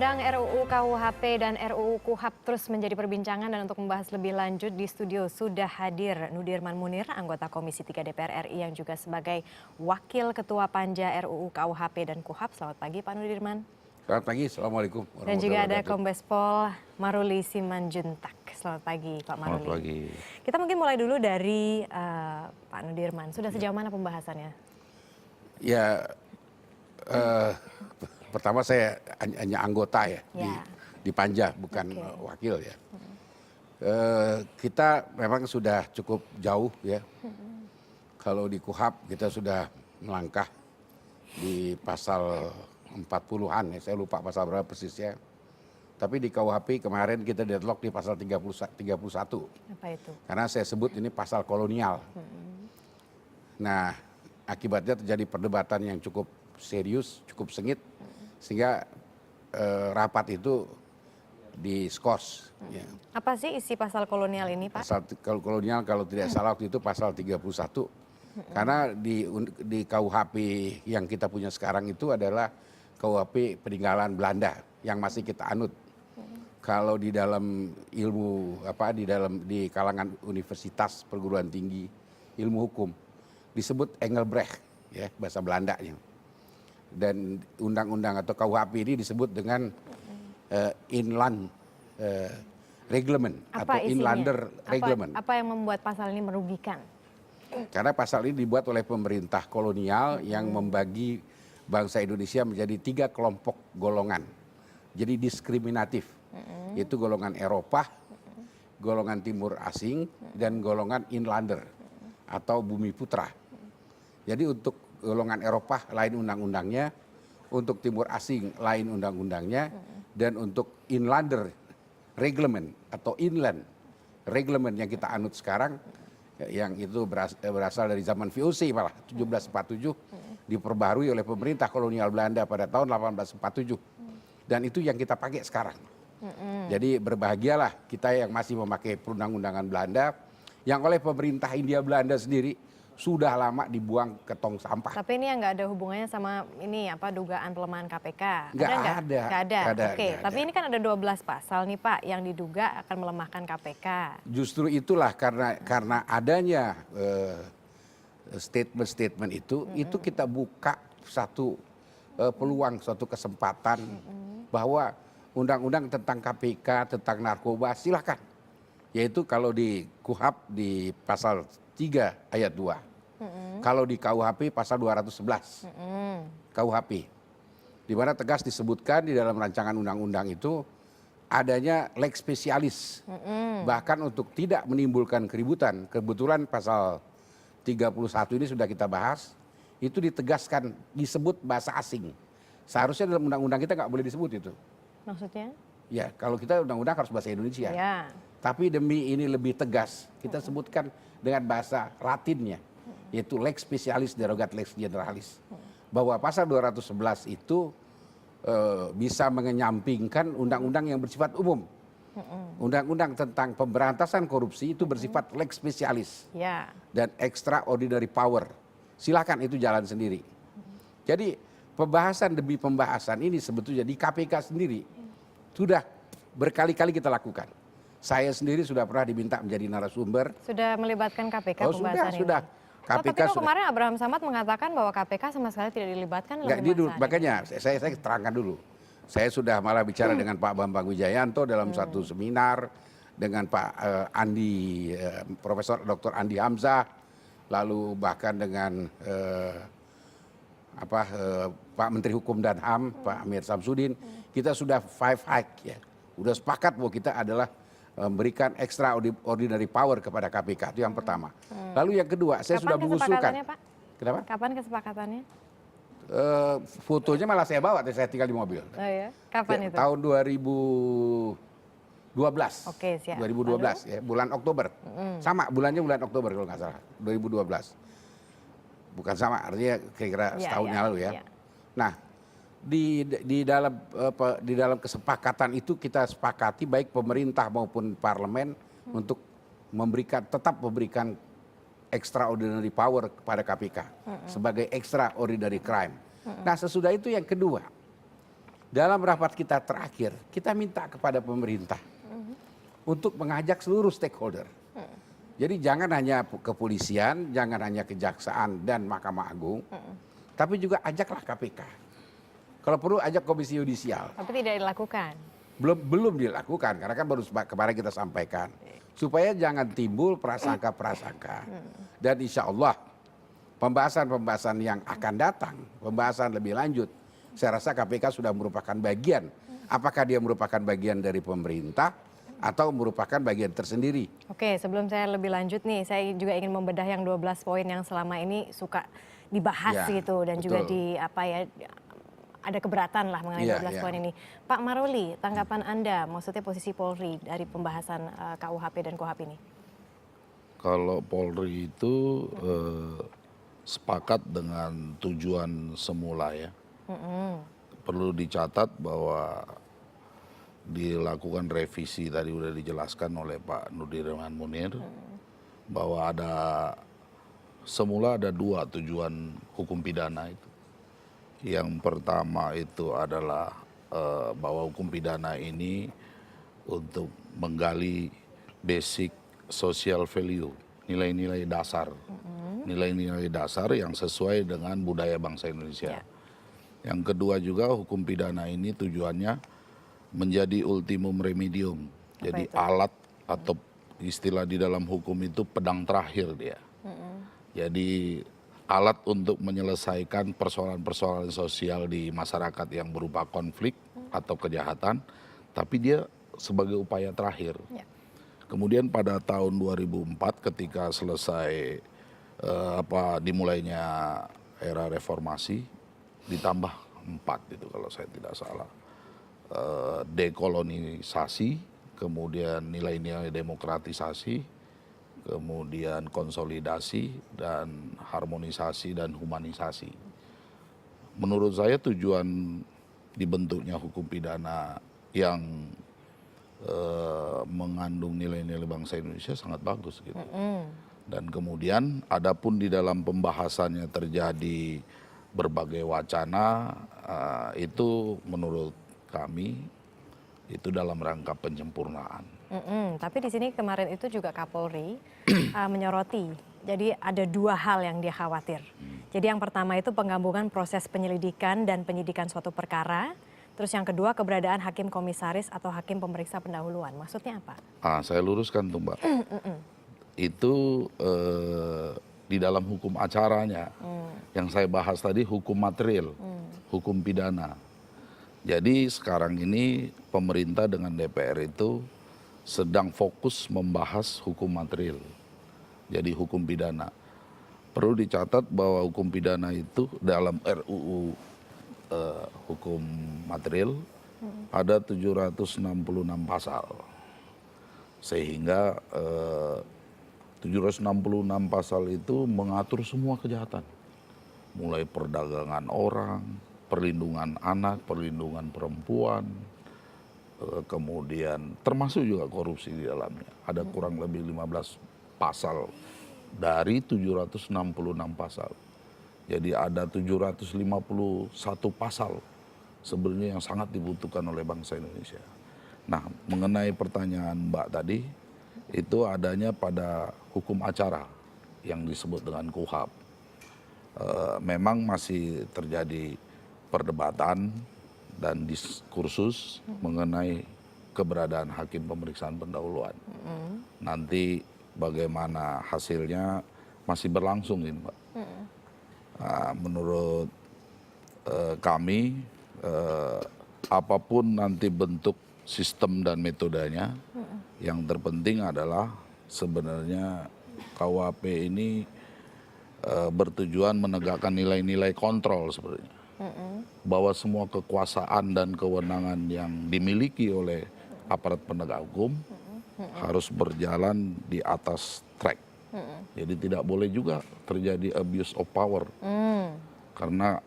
Undang-undang RUU KUHP dan RUU KUHAP terus menjadi perbincangan, dan untuk membahas lebih lanjut di studio sudah hadir Nudirman Munir, anggota Komisi 3 DPR RI yang juga sebagai Wakil Ketua Panja RUU KUHP dan KUHAP. Selamat pagi Pak Nudirman. Selamat pagi, Assalamualaikum. Dan juga ada Kombes Pol Maruli Simanjuntak. Selamat pagi Pak Maruli. Selamat pagi. Kita mungkin mulai dulu dari Pak Nudirman. Sudah sejauh mana pembahasannya? Ya, pertama saya hanya anggota ya. Di Panja, bukan wakil ya. Kita memang sudah cukup jauh ya. Kalau di KUHAP kita sudah melangkah di pasal 40-an ya, saya lupa pasal berapa persisnya. Tapi di KUHP kemarin kita deadlock di pasal 31. Apa itu? Karena saya sebut ini pasal kolonial. Nah, akibatnya terjadi perdebatan yang cukup serius, cukup sengit, sehingga rapat itu diskors. Ya. Apa sih isi pasal kolonial ini, Pak? Pasal kolonial kalau tidak salah waktu itu pasal 31. Karena di KUHP yang kita punya sekarang itu adalah KUHP peninggalan Belanda yang masih kita anut. Kalau di dalam ilmu di kalangan universitas perguruan tinggi ilmu hukum disebut Engelbrecht ya, bahasa Belandanya. Dan undang-undang atau KUHP ini disebut dengan Inland Reglement atau Inlander Reglement. Apa yang membuat pasal ini merugikan? Karena pasal ini dibuat oleh pemerintah kolonial yang membagi bangsa Indonesia menjadi 3 kelompok golongan. Jadi diskriminatif, yaitu golongan Eropa, golongan Timur Asing, dan golongan Inlander atau Bumi Putra. Jadi untuk golongan Eropa lain undang-undangnya, untuk Timur Asing lain undang-undangnya, dan untuk Inlander Reglement atau Inland Reglement yang kita anut sekarang, yang itu berasal dari zaman VOC malah 1747, diperbarui oleh pemerintah kolonial Belanda pada tahun 1847, dan itu yang kita pakai sekarang. Jadi berbahagialah kita yang masih memakai perundang-undangan Belanda yang oleh pemerintah Hindia Belanda sendiri sudah lama dibuang ke tong sampah. Tapi ini yang nggak ada hubungannya sama ini dugaan pelemahan KPK. Nggak ada. Oke, tapi ini kan ada 12 pasal nih Pak yang diduga akan melemahkan KPK. Justru itulah karena adanya statement-statement itu kita buka satu peluang, suatu kesempatan bahwa undang-undang tentang KPK, tentang narkoba silahkan. Yaitu kalau di KUHAP di pasal 3 ayat 2. Kalau di KUHP pasal 211. KUHP. Di mana tegas disebutkan di dalam rancangan undang-undang itu adanya lex specialis. Bahkan untuk tidak menimbulkan keributan. Kebetulan pasal 31 ini sudah kita bahas. Itu ditegaskan disebut bahasa asing. Seharusnya dalam undang-undang kita nggak boleh disebut itu. Maksudnya? Ya, kalau kita undang-undang harus bahasa Indonesia. Ya. Tapi demi ini lebih tegas, kita sebutkan dengan bahasa Latinnya, yaitu lex specialis derogat lex generalis. Bahwa pasal 211 itu bisa mengenyampingkan undang-undang yang bersifat umum. Undang-undang tentang pemberantasan korupsi itu bersifat lex specialis dan extraordinary power. Silakan itu jalan sendiri. Jadi pembahasan demi pembahasan ini sebetulnya di KPK sendiri sudah berkali-kali kita lakukan. Saya sendiri sudah pernah diminta menjadi narasumber. Sudah melibatkan KPK pembahasan ini? Sudah. KPK tapi kemarin Abraham Samad mengatakan bahwa KPK sama sekali tidak dilibatkan dalam pembahasan. Makanya saya terangkan dulu. Saya sudah malah bicara dengan Pak Bambang Wijayanto dalam satu seminar, dengan Pak Profesor Dr. Andi Hamzah, lalu bahkan dengan Pak Menteri Hukum dan HAM, Pak Amir Samsudin. Kita sudah 5 hike ya. Udah sepakat bahwa kita adalah memberikan extraordinary power kepada KPK, itu yang pertama. Lalu yang kedua, saya sudah mengusulkan. Pak? Kenapa? Kapan kesepakatannya? Fotonya malah saya bawa, saya tinggal di mobil. Oh ya, kapan itu? Tahun 2012. Oke, siap. 2012 ya, bulan Oktober. Sama, bulannya bulan Oktober kalau nggak salah, 2012. Bukan sama, artinya kira-kira setahun yang lalu ya. Nah, di dalam kesepakatan itu kita sepakati baik pemerintah maupun parlemen untuk tetap memberikan extraordinary power kepada KPK sebagai extraordinary crime. Nah, sesudah itu yang kedua, dalam rapat kita terakhir, kita minta kepada pemerintah untuk mengajak seluruh stakeholder. Jadi jangan hanya kepolisian, jangan hanya kejaksaan dan Mahkamah Agung, tapi juga ajaklah KPK. Kalau perlu ajak Komisi Yudisial. Tapi tidak dilakukan. Belum dilakukan karena kan baru kemarin kita sampaikan. Supaya jangan timbul prasangka-prasangka. Dan insya Allah pembahasan-pembahasan yang akan datang, pembahasan lebih lanjut, saya rasa KPK sudah merupakan bagian. Apakah dia merupakan bagian dari pemerintah atau merupakan bagian tersendiri? Oke, sebelum saya lebih lanjut nih, saya juga ingin membedah yang 12 poin yang selama ini suka dibahas Ya, gitu dan juga betul. ada keberatan lah mengenai Ya, 12 ya. poin ini. Pak Maruli, tanggapan Anda, maksudnya posisi Polri dari pembahasan KUHP dan KUHP ini? Kalau Polri itu sepakat dengan tujuan semula ya. Perlu dicatat bahwa dilakukan revisi tadi udah dijelaskan oleh Pak Nudirman Munir bahwa semula ada dua tujuan hukum pidana itu. Yang pertama itu adalah bahwa hukum pidana ini untuk menggali basic social value, nilai-nilai dasar. Nilai-nilai dasar yang sesuai dengan budaya bangsa Indonesia. Yang kedua juga hukum pidana ini tujuannya menjadi ultimum remedium. Jadi alat atau istilah di dalam hukum itu pedang terakhir dia. Jadi alat untuk menyelesaikan persoalan-persoalan sosial di masyarakat yang berupa konflik atau kejahatan, tapi dia sebagai upaya terakhir. Kemudian pada tahun 2004 ketika selesai dimulainya era reformasi, ditambah 4 itu kalau saya tidak salah. Dekolonisasi, kemudian nilai-nilai demokratisasi, kemudian konsolidasi dan harmonisasi dan humanisasi. Menurut saya tujuan dibentuknya hukum pidana yang mengandung nilai-nilai bangsa Indonesia sangat bagus gitu. Dan kemudian adapun di dalam pembahasannya terjadi berbagai wacana, itu menurut kami itu dalam rangka penyempurnaan. Tapi di sini kemarin itu juga Kapolri menyoroti. Jadi ada 2 hal yang dia khawatir. Jadi yang pertama itu penggabungan proses penyelidikan dan penyidikan suatu perkara. Terus yang kedua keberadaan hakim komisaris atau hakim pemeriksa pendahuluan. Maksudnya apa? Saya luruskan tuh Mbak. Itu di dalam hukum acaranya. Yang saya bahas tadi hukum material, hukum pidana. Jadi sekarang ini pemerintah dengan DPR itu sedang fokus membahas hukum material. Jadi hukum pidana. Perlu dicatat bahwa hukum pidana itu dalam RUU hukum material ada 766 pasal. Sehingga 766 pasal itu mengatur semua kejahatan. Mulai perdagangan orang, perlindungan anak, perlindungan perempuan, kemudian termasuk juga korupsi di dalamnya. Ada kurang lebih 15 pasal dari 766 pasal. Jadi ada 751 pasal sebenarnya yang sangat dibutuhkan oleh bangsa Indonesia. Nah, mengenai pertanyaan Mbak tadi, itu adanya pada hukum acara yang disebut dengan KUHP. Memang masih terjadi perdebatan dan diskursus mengenai keberadaan hakim pemeriksaan pendahuluan. Nanti bagaimana hasilnya masih berlangsung ini, Mbak. Menurut kami, apapun nanti bentuk sistem dan metodenya, yang terpenting adalah sebenarnya KUHP ini bertujuan menegakkan nilai-nilai kontrol sebenarnya. Bahwa semua kekuasaan dan kewenangan yang dimiliki oleh aparat penegak hukum harus berjalan di atas track. Jadi tidak boleh juga terjadi abuse of power. Karena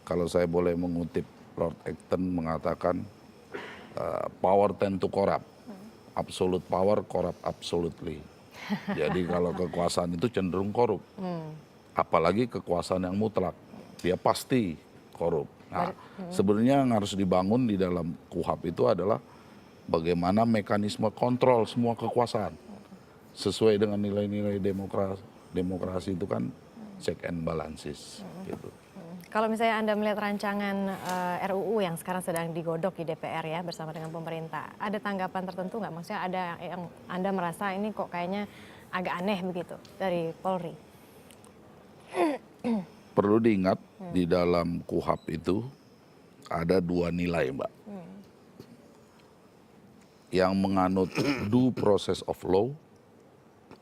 kalau saya boleh mengutip Lord Acton mengatakan power tend to corrupt. Absolute power corrupt absolutely. Jadi kalau kekuasaan itu cenderung korup. Apalagi kekuasaan yang mutlak, dia pasti korup. Nah, sebenarnya yang harus dibangun di dalam KUHP itu adalah bagaimana mekanisme kontrol semua kekuasaan sesuai dengan nilai-nilai demokrasi itu kan check and balances gitu. Kalau misalnya Anda melihat rancangan RUU yang sekarang sedang digodok di DPR ya bersama dengan pemerintah, ada tanggapan tertentu nggak? Maksudnya ada yang Anda merasa ini kok kayaknya agak aneh begitu dari Polri? Perlu diingat di dalam KUHP itu ada dua nilai, Mbak. Yang menganut due process of law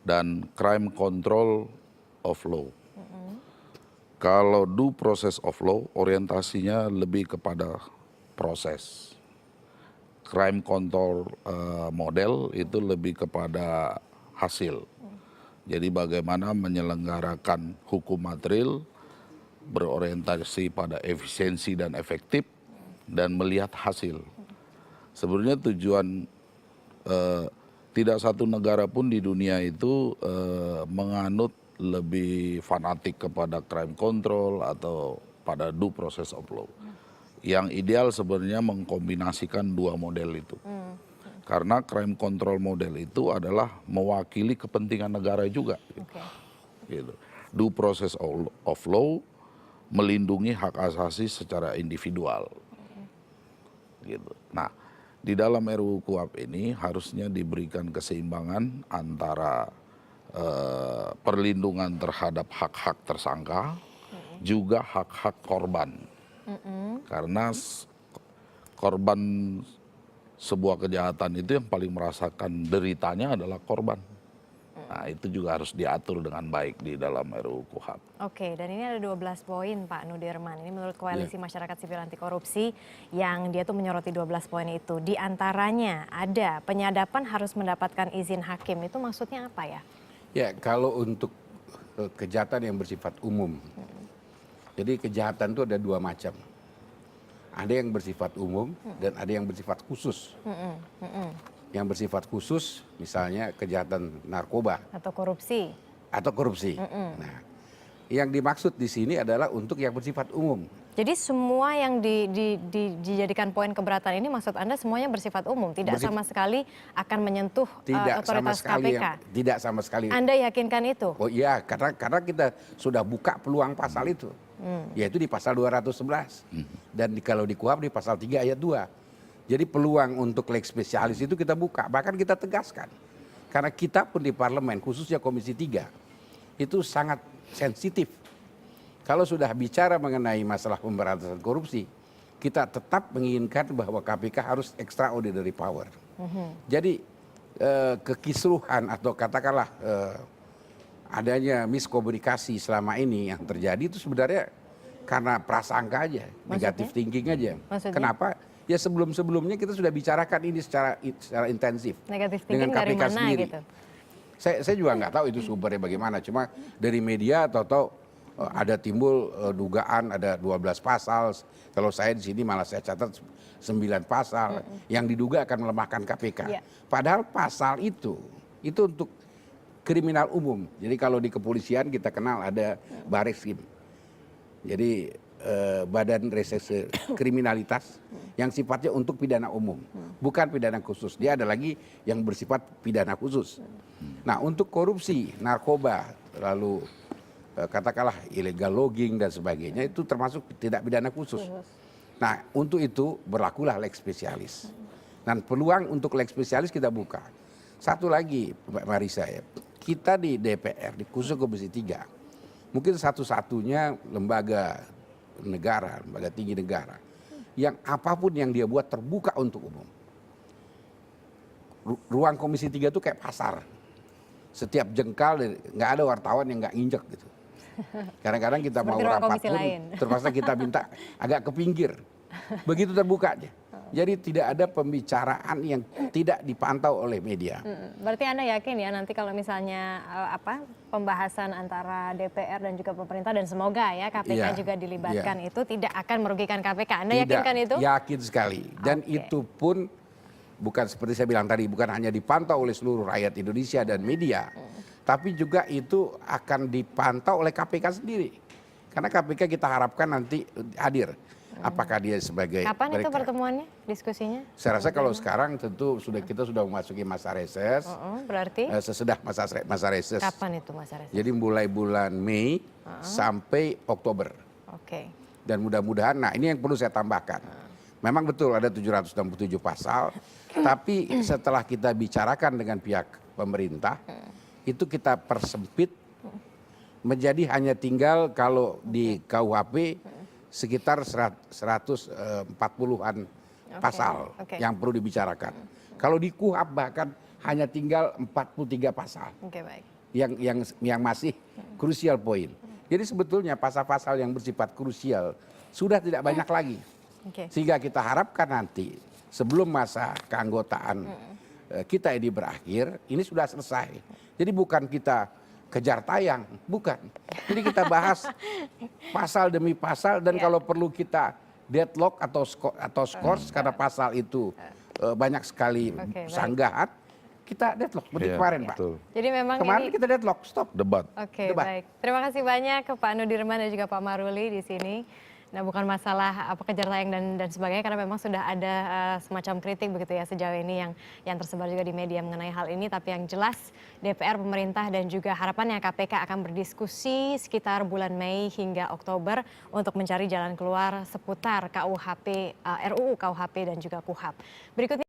dan crime control of law. Kalau due process of law orientasinya lebih kepada proses. Crime control model itu lebih kepada hasil. Jadi bagaimana menyelenggarakan hukum material berorientasi pada efisiensi dan efektif dan melihat hasil. Sebenarnya tujuan tidak satu negara pun di dunia itu menganut lebih fanatik kepada crime control atau pada due process of law. Yang ideal sebenarnya mengkombinasikan dua model itu. Karena crime control model itu adalah mewakili kepentingan negara juga. Gitu. Due process of law melindungi hak asasi secara individual. Gitu. Nah, di dalam RUU KUHP ini harusnya diberikan keseimbangan antara perlindungan terhadap hak-hak tersangka, juga hak-hak korban. Karena korban sebuah kejahatan itu yang paling merasakan deritanya adalah korban. Nah, itu juga harus diatur dengan baik di dalam RUU KUHP. Oke, dan ini ada 12 poin Pak Nudirman. Ini menurut Koalisi Masyarakat Sipil Anti Korupsi yang dia tuh menyoroti 12 poin itu. Di antaranya ada penyadapan harus mendapatkan izin hakim. Itu maksudnya apa ya? Ya, kalau untuk kejahatan yang bersifat umum. Jadi kejahatan itu ada dua macam. Ada yang bersifat umum dan ada yang bersifat khusus. Yang bersifat khusus misalnya kejahatan narkoba. Atau korupsi. Nah, yang dimaksud di sini adalah untuk yang bersifat umum. Jadi semua yang dijadikan poin keberatan ini maksud Anda semuanya bersifat umum? Tidak sama sekali akan menyentuh otoritas KPK? Tidak sama sekali. Anda yakinkan itu? Oh iya, karena kita sudah buka peluang pasal itu. Yaitu di pasal 211. Dan kalau di KUHP di pasal 3 ayat 2. Jadi peluang untuk lex spesialis itu kita buka. Bahkan kita tegaskan. Karena kita pun di parlemen, khususnya Komisi 3, itu sangat sensitif. Kalau sudah bicara mengenai masalah pemberantasan korupsi, kita tetap menginginkan bahwa KPK harus extraordinary power. Jadi kekisruhan atau katakanlah adanya miskomunikasi selama ini yang terjadi itu sebenarnya karena prasangka aja, negatif thinking aja. Maksudnya? Kenapa? Ya sebelum-sebelumnya kita sudah bicarakan ini secara intensif. Negatif dengan thinking dari KPK mana sendiri. gitu? Saya juga nggak tahu itu sumbernya bagaimana. Cuma dari media atau ada timbul dugaan ada 12 pasal. Kalau saya di sini malah saya catat 9 pasal yang diduga akan melemahkan KPK. Padahal pasal itu untuk kriminal umum. Jadi kalau di kepolisian kita kenal ada Bareskrim. Jadi Badan Reserse Kriminalitas yang sifatnya untuk pidana umum, bukan pidana khusus. Dia ada lagi yang bersifat pidana khusus. Nah, untuk korupsi, narkoba, lalu katakanlah illegal logging dan sebagainya itu termasuk tidak pidana khusus. Nah, untuk itu berlakulah lex spesialis. Dan peluang untuk lex spesialis kita buka. Satu lagi, Mbak Marisa ya, kita di DPR, di khusus Komisi 3, mungkin satu-satunya lembaga negara, lembaga tinggi negara, yang apapun yang dia buat terbuka untuk umum. Ruang Komisi 3 itu kayak pasar. Setiap jengkal, nggak ada wartawan yang nggak nginjek gitu. Kadang-kadang kita mau rapat pun, terpaksa kita minta agak ke pinggir. Begitu terbuka aja. Jadi tidak ada pembicaraan yang tidak dipantau oleh media. Berarti Anda yakin ya nanti kalau misalnya pembahasan antara DPR dan juga pemerintah dan semoga ya KPK juga dilibatkan itu tidak akan merugikan KPK. Anda yakinkan itu? Yakin sekali. Dan itu pun bukan seperti saya bilang tadi, bukan hanya dipantau oleh seluruh rakyat Indonesia dan media, tapi juga itu akan dipantau oleh KPK sendiri. Karena KPK kita harapkan nanti hadir. apakah dia sebagai Kapan itu mereka. pertemuannya, diskusinya? Saya rasa kalau sekarang tentu kita sudah memasuki masa reses, Berarti sesudah masa reses. kapan itu Mas Ares? Jadi mulai bulan Mei sampai Oktober. Oke. Dan mudah-mudahan, nah ini yang perlu saya tambahkan. Memang betul ada 767 pasal, tapi setelah kita bicarakan dengan pihak pemerintah, itu kita persempit menjadi hanya tinggal kalau di KUHP sekitar 140-an pasal yang perlu dibicarakan. Kalau di KUHP bahkan hanya tinggal 43 pasal Oke, baik. yang masih krusial poin. Jadi sebetulnya pasal-pasal yang bersifat krusial sudah tidak banyak lagi. Oke. Sehingga kita harapkan nanti sebelum masa keanggotaan kita ini berakhir, ini sudah selesai. Jadi bukan kita kejar tayang, bukan. Jadi kita bahas pasal demi pasal dan kalau perlu kita deadlock atau skors karena pasal itu banyak sekali sanggahan, kita deadlock seperti kemarin, Pak. Betul. Jadi memang Kemarin ini kita deadlock, stop. Debat. Oke, Debat. baik. Terima kasih banyak ke Pak Nudirman dan juga Pak Maruli di sini. Nah, bukan masalah kejar tayang dan sebagainya, karena memang sudah ada semacam kritik begitu ya sejauh ini yang tersebar juga di media mengenai hal ini. Tapi yang jelas DPR, pemerintah dan juga harapannya KPK akan berdiskusi sekitar bulan Mei hingga Oktober untuk mencari jalan keluar seputar RUU KUHP dan juga KUHP. Berikutnya.